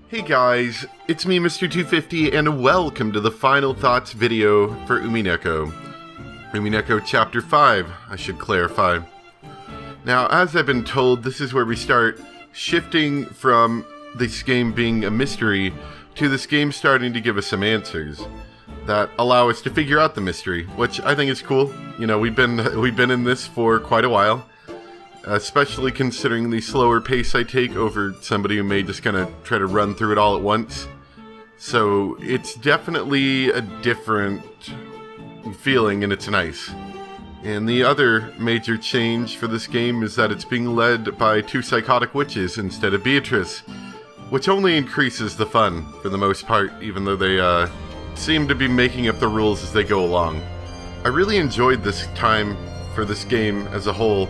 Hey guys, it's me Mr. 250 and welcome to the final thoughts video for Umineko. Umineko Chapter 5, I should clarify. Now, as I've been told, this is where we start shifting from this game being a mystery to this game starting to give us some answers that allow us to figure out the mystery, which I think is cool. You know, we've been in this for quite a while. Especially considering the slower pace I take over somebody who may just kind of try to run through it all at once. So it's definitely a different feeling, and it's nice. And the other major change for this game is that it's being led by two psychotic witches instead of Beatrice, which only increases the fun for the most part, even though they seem to be making up the rules as they go along. I really enjoyed this time for this game as a whole,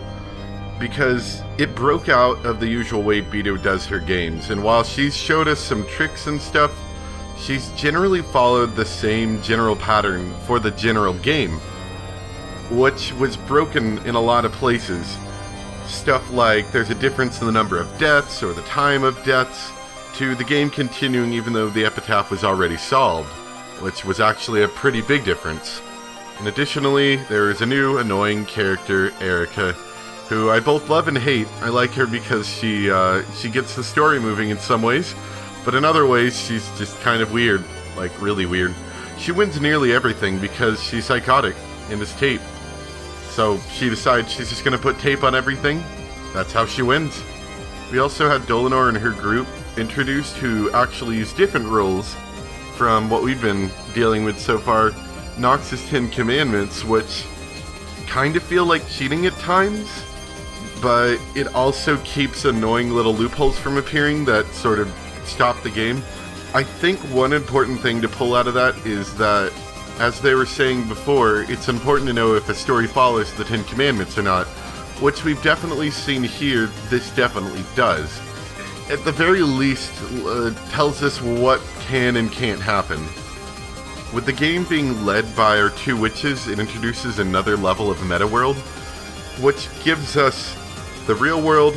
because it broke out of the usual way Beto does her games, and while she's showed us some tricks and stuff, she's generally followed the same general pattern for the general game, which was broken in a lot of places. Stuff like there's a difference in the number of deaths or the time of deaths, to the game continuing even though the epitaph was already solved, which was actually a pretty big difference. And additionally, there is a new annoying character, Erica, who I both love and hate. I like her because she gets the story moving in some ways, but in other ways she's just kind of weird, like really weird. She wins nearly everything because she's psychotic and is tape. So she decides she's just gonna put tape on everything. That's how she wins. We also had Dolanor and her group introduced, who actually use different roles from what we've been dealing with so far. Nox's 10 Commandments, which kind of feel like cheating at times, but it also keeps annoying little loopholes from appearing that sort of stop the game. I think one important thing to pull out of that is that, as they were saying before, it's important to know if a story follows the 10 Commandments or not, which we've definitely seen here. This definitely does. At the very least, tells us what can and can't happen. With the game being led by our two witches, it introduces another level of meta world, which gives us the real world,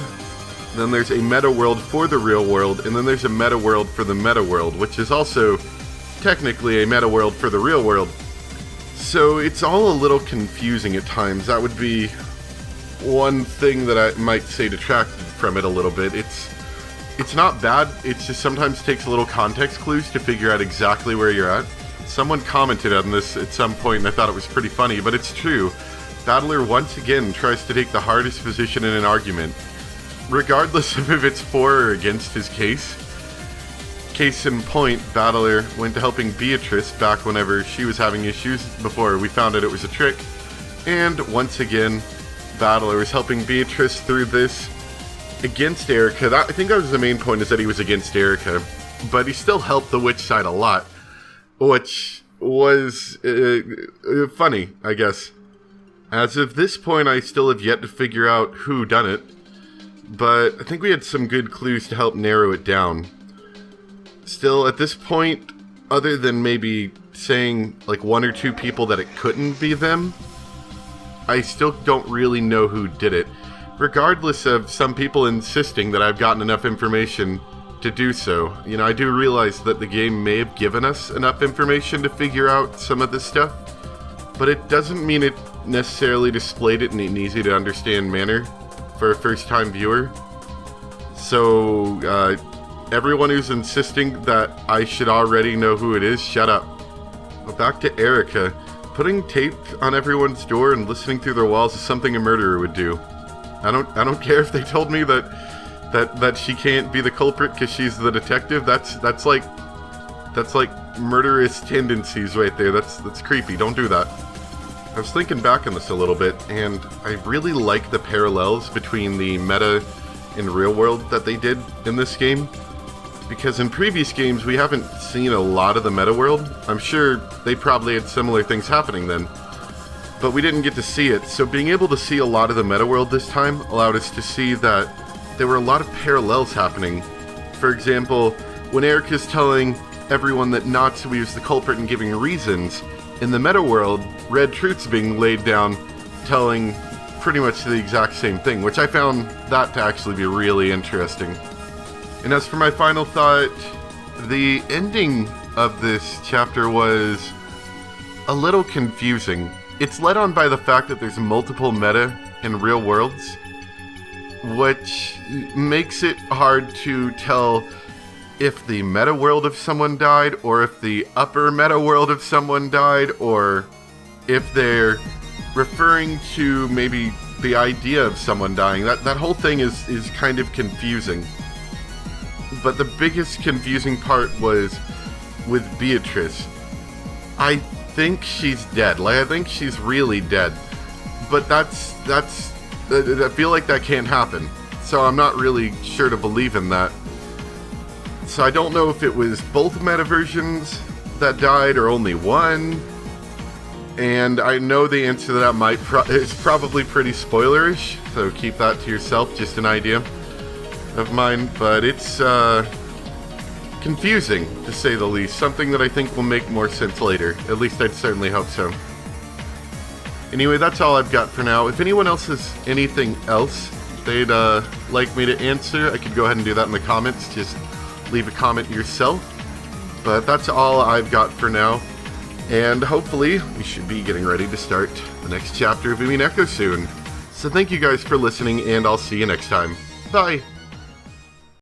then there's a meta world for the real world, and then there's a meta world for the meta world, which is also technically a meta world for the real world. So it's all a little confusing at times. That would be one thing that I might say detracted from it a little bit. It's not bad, it just sometimes takes a little context clues to figure out exactly where you're at. Someone commented on this at some point and I thought it was pretty funny, but it's true. Battler once again tries to take the hardest position in an argument, regardless of if it's for or against his case. Case in point, Battler went to helping Beatrice back whenever she was having issues before we found out it was a trick, and once again, Battler is helping Beatrice through this against Erica. I think that was the main point, is that he was against Erica, but he still helped the witch side a lot, which was funny, I guess. As of this point, I still have yet to figure out who done it, but I think we had some good clues to help narrow it down. Still, at this point, other than maybe saying like one or two people that it couldn't be them, I still don't really know who did it, regardless of some people insisting that I've gotten enough information to do so. You know, I do realize that the game may have given us enough information to figure out some of this stuff, but it doesn't mean it necessarily displayed it in an easy to understand manner for a first time viewer. So everyone who's insisting that I should already know who it is, shut up. But back to Erica. Putting tape on everyone's door and listening through their walls is something a murderer would do. I don't care if they told me that she can't be the culprit because she's the detective. That's like murderous tendencies right there. That's creepy. Don't do that. I was thinking back on this a little bit, and I really like the parallels between the meta and real world that they did in this game, because in previous games we haven't seen a lot of the meta world. I'm sure they probably had similar things happening then, but we didn't get to see it, so being able to see a lot of the meta world this time allowed us to see that there were a lot of parallels happening. For example, when Erica's telling everyone that Natsui is the culprit and giving reasons, in the meta world, Red Truth's being laid down, telling pretty much the exact same thing, which I found that to actually be really interesting. And as for my final thought, the ending of this chapter was a little confusing. It's led on by the fact that there's multiple meta in real worlds, which makes it hard to tell if the meta world of someone died, or if the upper meta world of someone died, or if they're referring to maybe the idea of someone dying. That whole thing is kind of confusing. But the biggest confusing part was with Beatrice. I think she's dead. Like, I think she's really dead. But that's I feel like that can't happen. So I'm not really sure to believe in that. So I don't know if it was both meta versions that died or only one. And I know the answer to that is probably pretty spoilerish, so keep that to yourself, just an idea of mine. But it's confusing, to say the least. Something that I think will make more sense later. At least I'd certainly hope so. Anyway, that's all I've got for now. If anyone else has anything else they'd like me to answer, I could go ahead and do that in the comments. Just leave a comment yourself. But that's all I've got for now. And hopefully, we should be getting ready to start the next chapter of Umineko soon. So thank you guys for listening, and I'll see you next time. Bye!